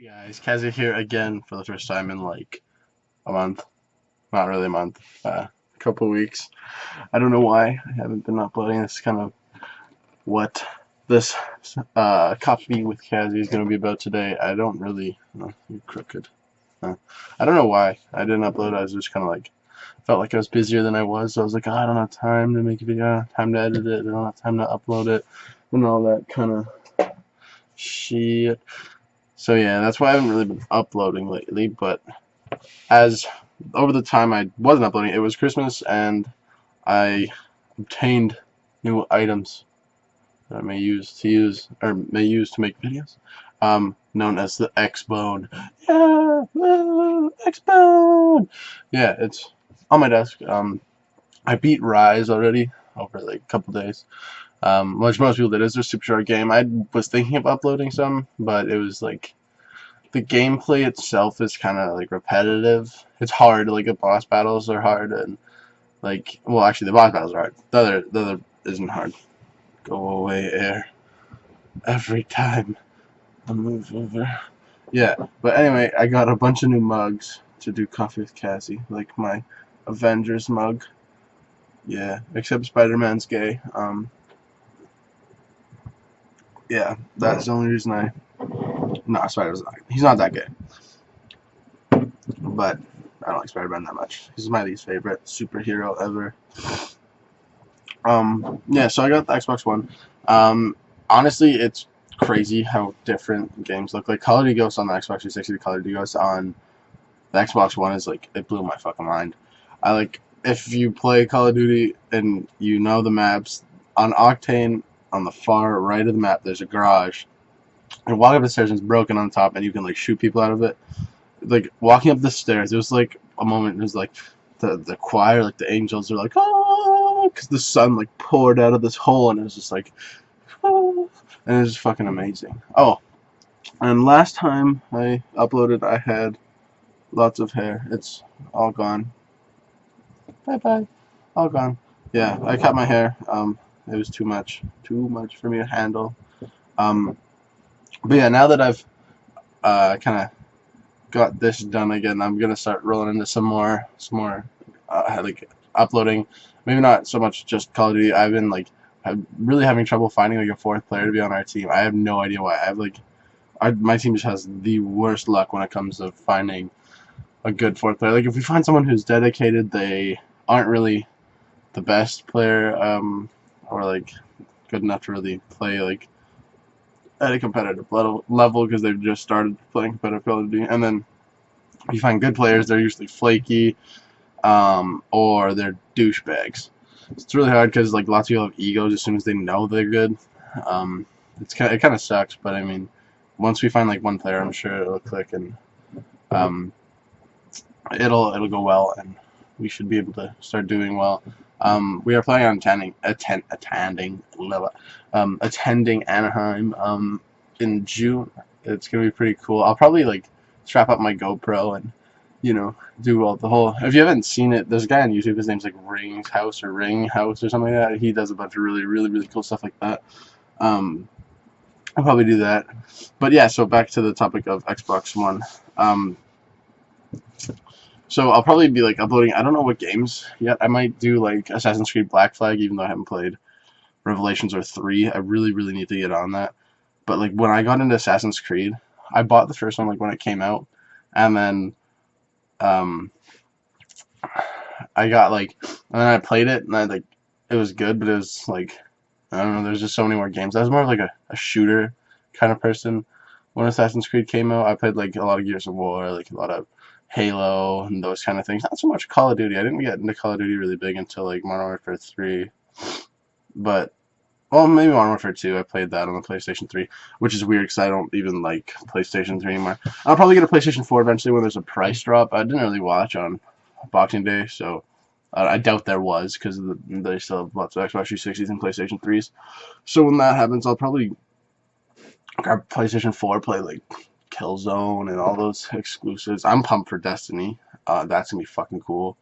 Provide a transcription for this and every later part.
Hey guys, Cahzzy here again for the first time in like a month. Not really a month, a couple weeks. I don't know why I haven't been uploading. This is kind of what this coffee with Cahzzy is going to be about today. I don't really, you're crooked. I don't know why I didn't upload. I was just kind of like, felt like I was busier than I was. So I was like, oh, I don't have time to make a video, time to edit it, I don't have time to upload it, and all that kind of shit. So yeah, that's why I haven't really been uploading lately, but as over the time I wasn't uploading, it was Christmas, and I obtained new items that I may use to make videos, known as the Xbone. Yeah, Xbone. Yeah, it's on my desk. I beat Rise already over like a couple days. Which most people did. It's a super short game. I was thinking of uploading some, but it was like the gameplay itself is kind of like repetitive. It's hard. Like the boss battles are hard, and like, well, actually, the boss battles are hard. The other isn't hard. Go away, air. Every time I move over. Yeah, but anyway, I got a bunch of new mugs to do coffee with Cahzzy, like my Avengers mug. Yeah, except Spider-Man's gay. Yeah, that's the only reason I. No, Spider-Man's not. He's not that gay, but I don't like Spider-Man that much. He's my least favorite superhero ever. Yeah, so I got the Xbox One. Honestly, it's crazy how different games look. Like Call of Duty Ghosts on the Xbox 360, the Call of Duty Ghosts on the Xbox One is like, it blew my fucking mind. I like, if you play Call of Duty and you know the maps, on Octane, on the far right of the map, there's a garage. And walk up the stairs and it's broken on top, and you can like shoot people out of it. Like walking up the stairs, it was like a moment. It was like the choir, like the angels are like, oh, because the sun like poured out of this hole, and it was just like, oh, and it was just fucking amazing. Oh, and last time I uploaded, I had lots of hair. It's all gone. Bye bye. All gone. Yeah, I cut my hair. It was too much for me to handle. Um, but yeah, now that I've kind of got this done again, I'm gonna start rolling into some more like uploading. Maybe not so much just Call of Duty. I'm really having trouble finding like a fourth player to be on our team. I have no idea why. I have like my team just has the worst luck when it comes to finding a good fourth player. Like if we find someone who's dedicated, they aren't really the best player, or like good enough to really play like at a competitive level because they've just started playing competitive Call of Duty. And then if you find good players, they're usually flaky, or they're douchebags. It's really hard because like lots of people have egos as soon as they know they're good. It kind of sucks, but I mean, once we find like one player, I'm sure it'll click, and um, it'll go well, and we should be able to start doing well. We are planning on attending Anaheim in June. It's gonna be pretty cool. I'll probably like strap up my GoPro and do all the whole. If you haven't seen it, there's a guy on YouTube. His name's like Ring House or something like that. He does a bunch of really cool stuff like that. Um, I'll probably do that. But yeah, so back to the topic of Xbox One. So I'll probably be like uploading. I don't know what games yet. I might do like Assassin's Creed Black Flag, even though I haven't played Revelations or 3. I really need to get on that. But like when I got into Assassin's Creed, I bought the first one like when it came out, and then um, I got like, and then I played it, and I like, it was good, but it was like, I don't know. There's just so many more games. I was more of like a shooter kind of person when Assassin's Creed came out. I played like a lot of Gears of War, like a lot of Halo and those kind of things. Not so much Call of Duty. I didn't get into Call of Duty really big until like Modern Warfare 3, but well, maybe Modern Warfare 2. I played that on the PlayStation 3, which is weird because I don't even like PlayStation 3 anymore. I'll probably get a PlayStation 4 eventually when there's a price drop. I didn't really watch on Boxing Day, so I doubt there was because they still have lots of Xbox 360s and PlayStation 3s. So when that happens, I'll probably grab PlayStation 4, play like Killzone and all those exclusives. I'm pumped for Destiny. That's gonna be fucking cool.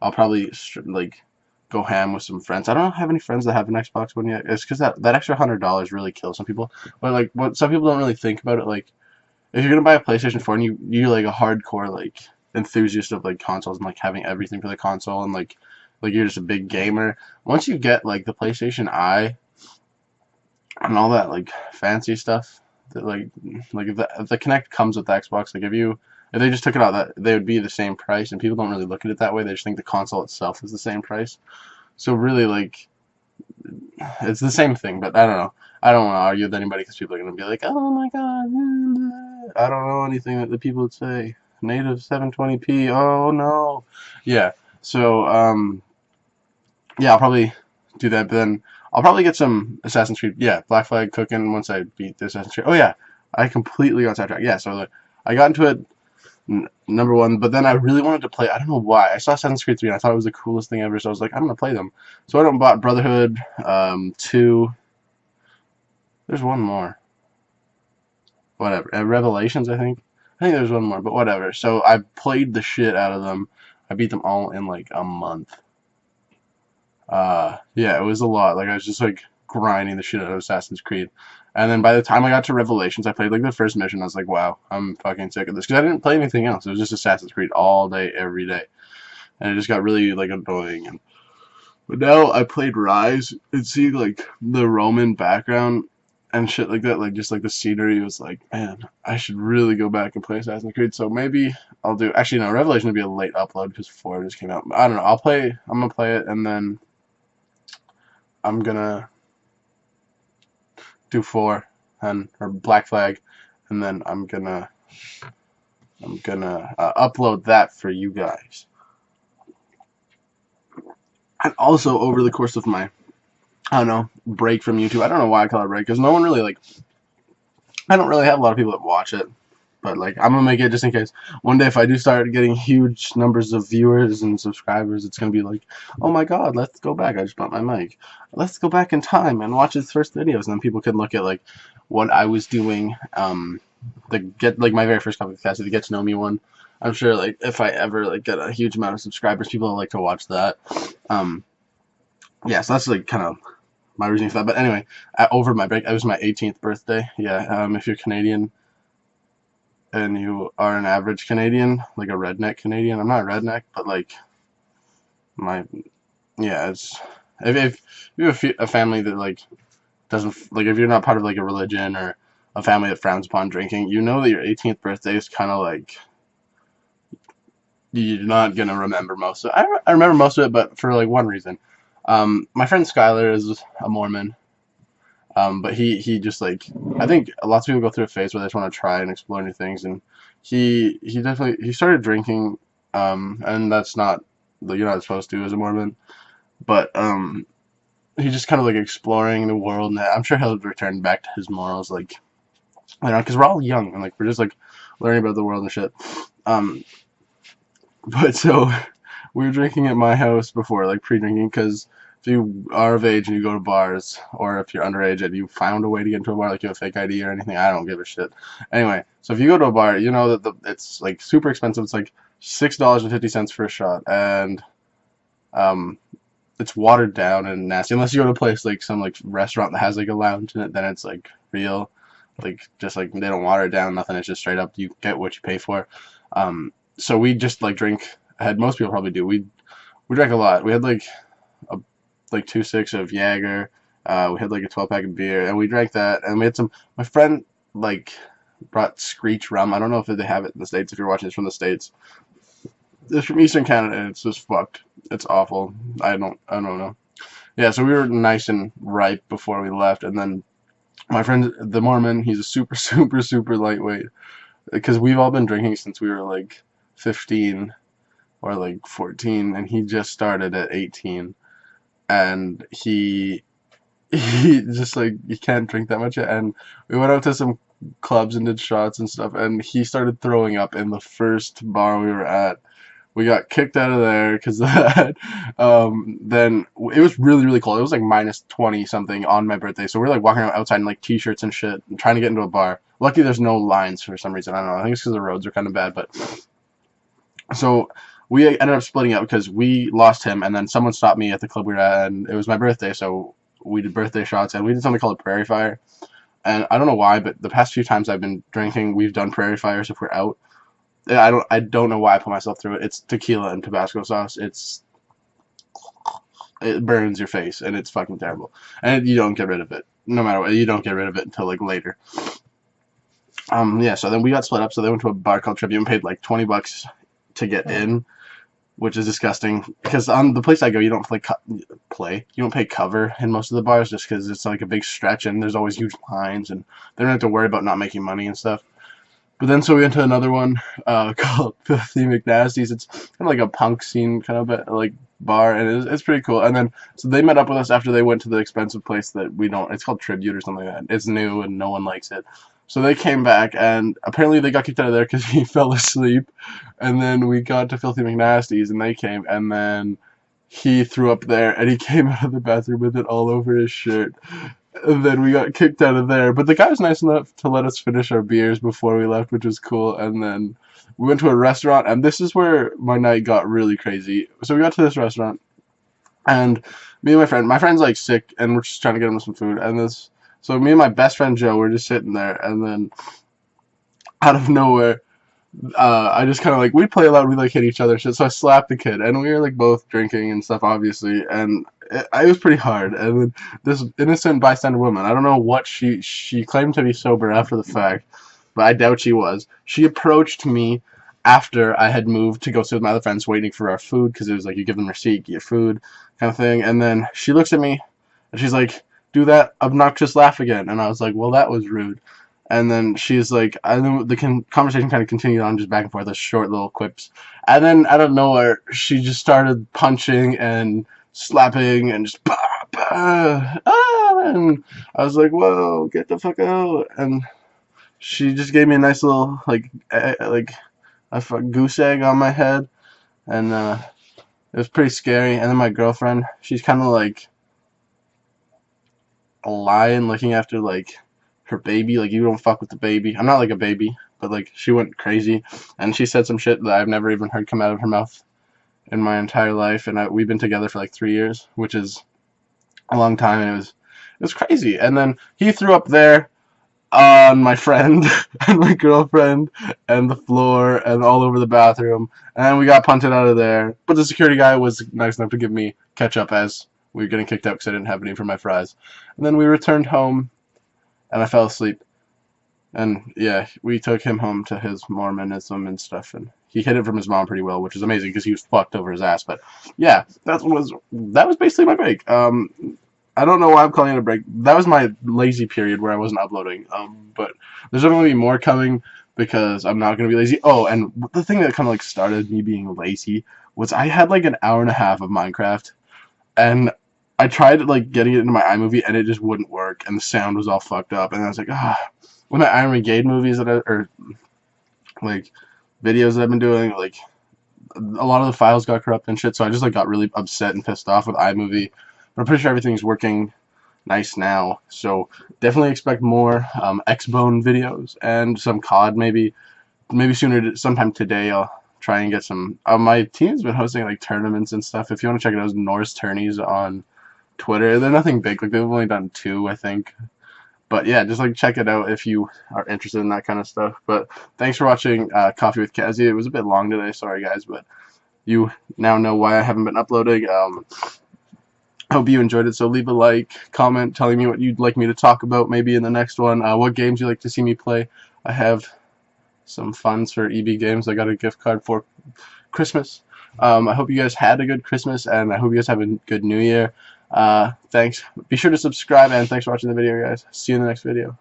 I'll probably like go ham with some friends. I don't have any friends that have an Xbox One yet. It's because that extra $100 really kills some people. But like, what some people don't really think about it. Like, if you're gonna buy a PlayStation 4 and you're like a hardcore like enthusiast of like consoles and like having everything for the console and like you're just a big gamer. Once you get like the PlayStation Eye and all that like fancy stuff, that like if the Kinect comes with the Xbox, like if they just took it out, that they would be the same price, and people don't really look at it that way. They just think the console itself is the same price. So really, like, it's the same thing, but I don't know. I don't want to argue with anybody because people are going to be like, oh my god, I don't know anything that the people would say. Native 720p, oh no. Yeah, so, yeah, I'll probably do that, but then I'll probably get some Assassin's Creed. Yeah, Black Flag cooking once I beat the Assassin's Creed. Oh yeah, I completely got sidetracked. Yeah, so like, I got into it number one, but then I really wanted to play. I don't know why. I saw Assassin's Creed 3 and I thought it was the coolest thing ever, so I was like, I'm gonna play them. So I went and bought Brotherhood 2. There's one more. Whatever. Revelations, I think. I think there's one more, but whatever. So I played the shit out of them. I beat them all in like a month. Yeah, it was a lot. Like I was just like grinding the shit out of Assassin's Creed. And then by the time I got to Revelations, I played like the first mission. I was like, wow, I'm fucking sick of this. Because I didn't play anything else. It was just Assassin's Creed all day, every day. And it just got really like annoying. But now I played Rise and seeing like the Roman background and shit like that, like just like the scenery was like, man, I should really go back and play Assassin's Creed. So maybe I'll do. Actually, no, Revelation would be a late upload because 4 just came out. I don't know. I'm gonna play it and then I'm gonna do 4 and or Black Flag, and then I'm gonna upload that for you guys. And also over the course of my, I don't know, break from YouTube. I don't know why I call it break because no one really like. I don't really have a lot of people that watch it, but like I'm gonna make it just in case one day if I do start getting huge numbers of viewers and subscribers, it's gonna be like, oh my god, let's go back. I just bought my mic. Let's go back in time and watch his first videos, and then people can look at like what I was doing. Get like my very first copy of Cahzzy, the get to know me one. I'm sure like if I ever like get a huge amount of subscribers, people will like to watch that. Yeah, so that's like kind of my reasoning for that. But anyway, over my break, it was my 18th birthday. Yeah, if you're Canadian and you are an average Canadian, like a redneck Canadian, I'm not a redneck, but like yeah, it's if you have a family that like doesn't like if you're not part of like a religion or a family that frowns upon drinking, you know that your 18th birthday is kind of like you're not gonna remember most of it. I remember most of it, but for like one reason. My friend Skylar is a Mormon, but he just like I think lots of people go through a phase where they just want to try and explore new things, and he definitely started drinking, and that's not like you're not supposed to as a Mormon, but he's just kind of like exploring the world, and I'm sure he'll return back to his morals, like you know, because we're all young and like we're just like learning about the world and shit. But so we were drinking at my house before, like pre-drinking, because if you are of age and you go to bars, or if you're underage and you found a way to get into a bar, like you have a fake ID or anything, I don't give a shit. Anyway, so if you go to a bar, you know that it's like super expensive. It's like $6.50 for a shot, and it's watered down and nasty. Unless you go to a place like some like restaurant that has like a lounge in it, then it's like real, like just like they don't water it down, nothing. It's just straight up. You get what you pay for. So we just like drink. Most people probably do. We drank a lot. We had like 2 sticks of Jaeger. We had like a 12-pack of beer, and we drank that. And we had some. My friend like brought Screech rum. I don't know if they have it in the States. If you're watching this from the States, it's from Eastern Canada, and it's just fucked. It's awful. I don't know. Yeah, so we were nice and ripe before we left, and then my friend, the Mormon, he's a super, super, super lightweight. Because we've all been drinking since we were like 15 or like 14, and he just started at 18, and he just like he can't drink that much yet. And we went out to some clubs and did shots and stuff, and he started throwing up in the first bar we were at. We got kicked out of there because of that. Then it was really, really cold. It was like -20 something on my birthday. So we were like walking around outside in like t-shirts and shit and trying to get into a bar. Luckily there's no lines for some reason. I don't know. I think it's because the roads are kind of bad. But so we ended up splitting up because we lost him, and then someone stopped me at the club we were at, and it was my birthday. So we did birthday shots, and we did something called a prairie fire. And I don't know why, but the past few times I've been drinking, we've done prairie fires if we're out. I don't know why I put myself through it. It's tequila and Tabasco sauce. It burns your face and it's fucking terrible. And you don't get rid of it. No matter what, you don't get rid of it until like later. Yeah, so then we got split up, so they went to a bar called Tribune and paid like $20 to get in, which is disgusting. Because on the place I go, you don't you don't pay cover in most of the bars just because it's like a big stretch and there's always huge lines and they don't have to worry about not making money and stuff. But then so we went to another one called Filthy McNasty's. It's kind of like a punk scene kind of like bar, and it's pretty cool. And then so they met up with us after they went to the expensive place that we don't. It's called Tribute or something like that. It's new and no one likes it. So they came back, and apparently they got kicked out of there because he fell asleep. And then we got to Filthy McNasty's, and they came, and then he threw up there, and he came out of the bathroom with it all over his shirt. And then we got kicked out of there. But the guy was nice enough to let us finish our beers before we left, which was cool. And then we went to a restaurant, and this is where my night got really crazy. So we got to this restaurant, and me and my friend's like sick, and we're just trying to get him some food. So me and my best friend Joe were just sitting there, and then out of nowhere, I just kind of like, we play a lot, we like hit each other, shit. So I slapped the kid, and we were like both drinking and stuff, obviously, and it was pretty hard. And then this innocent bystander woman, I don't know what she claimed to be sober after the fact, but I doubt she was. She approached me after I had moved to go sit with my other friends waiting for our food, because it was like you give them a receipt, get your food, kind of thing. And then she looks at me, and she's like, do that obnoxious laugh again. And I was like, well, that was rude. And then she's like, the conversation kind of continued on just back and forth, those short little quips. And then out of nowhere, she just started punching and slapping and just bah, bah, ah, and I was like, whoa, get the fuck out. And she just gave me a nice little like a goose egg on my head, and it was pretty scary. And then my girlfriend, she's kind of like a lion looking after like her baby, like you don't fuck with the baby. I'm not like a baby, but like she went crazy, and she said some shit that I've never even heard come out of her mouth in my entire life. And we've been together for like 3 years, which is a long time, and it was crazy. And then he threw up there on my friend and my girlfriend and the floor and all over the bathroom, and we got punted out of there. But the security guy was nice enough to give me ketchup as we were getting kicked out because I didn't have any for my fries. And then we returned home, and I fell asleep. And yeah, we took him home to his Mormonism and stuff, and he hid it from his mom pretty well, which is amazing because he was fucked over his ass. But yeah, that was basically my break. I don't know why I'm calling it a break. That was my lazy period where I wasn't uploading. But there's definitely going to be more coming because I'm not going to be lazy. Oh, and the thing that kind of like started me being lazy was I had like an hour and a half of Minecraft, and I tried like getting it into my iMovie, and it just wouldn't work, and the sound was all fucked up. And I was like, when my Iron Brigade movies or like videos that I've been doing, like a lot of the files got corrupt and shit. So I just like got really upset and pissed off with iMovie. But I'm pretty sure everything's working nice now. So definitely expect more Xbone videos and some COD maybe sooner. Sometime today I'll try and get some. My team's been hosting like tournaments and stuff. If you want to check it out, Norse Tourneys on Twitter. They're nothing big. Like they've only done 2, I think. But yeah, just like check it out if you are interested in that kind of stuff. But thanks for watching Coffee with Cahzzy. It was a bit long today, sorry guys, but you now know why I haven't been uploading. Hope you enjoyed it. So leave a like, comment telling me what you'd like me to talk about maybe in the next one. What games you'd like to see me play. I have some funds for EB Games. I got a gift card for Christmas. I hope you guys had a good Christmas, and I hope you guys have a good New Year. Thanks. Be sure to subscribe, and thanks for watching the video, guys. See you in the next video.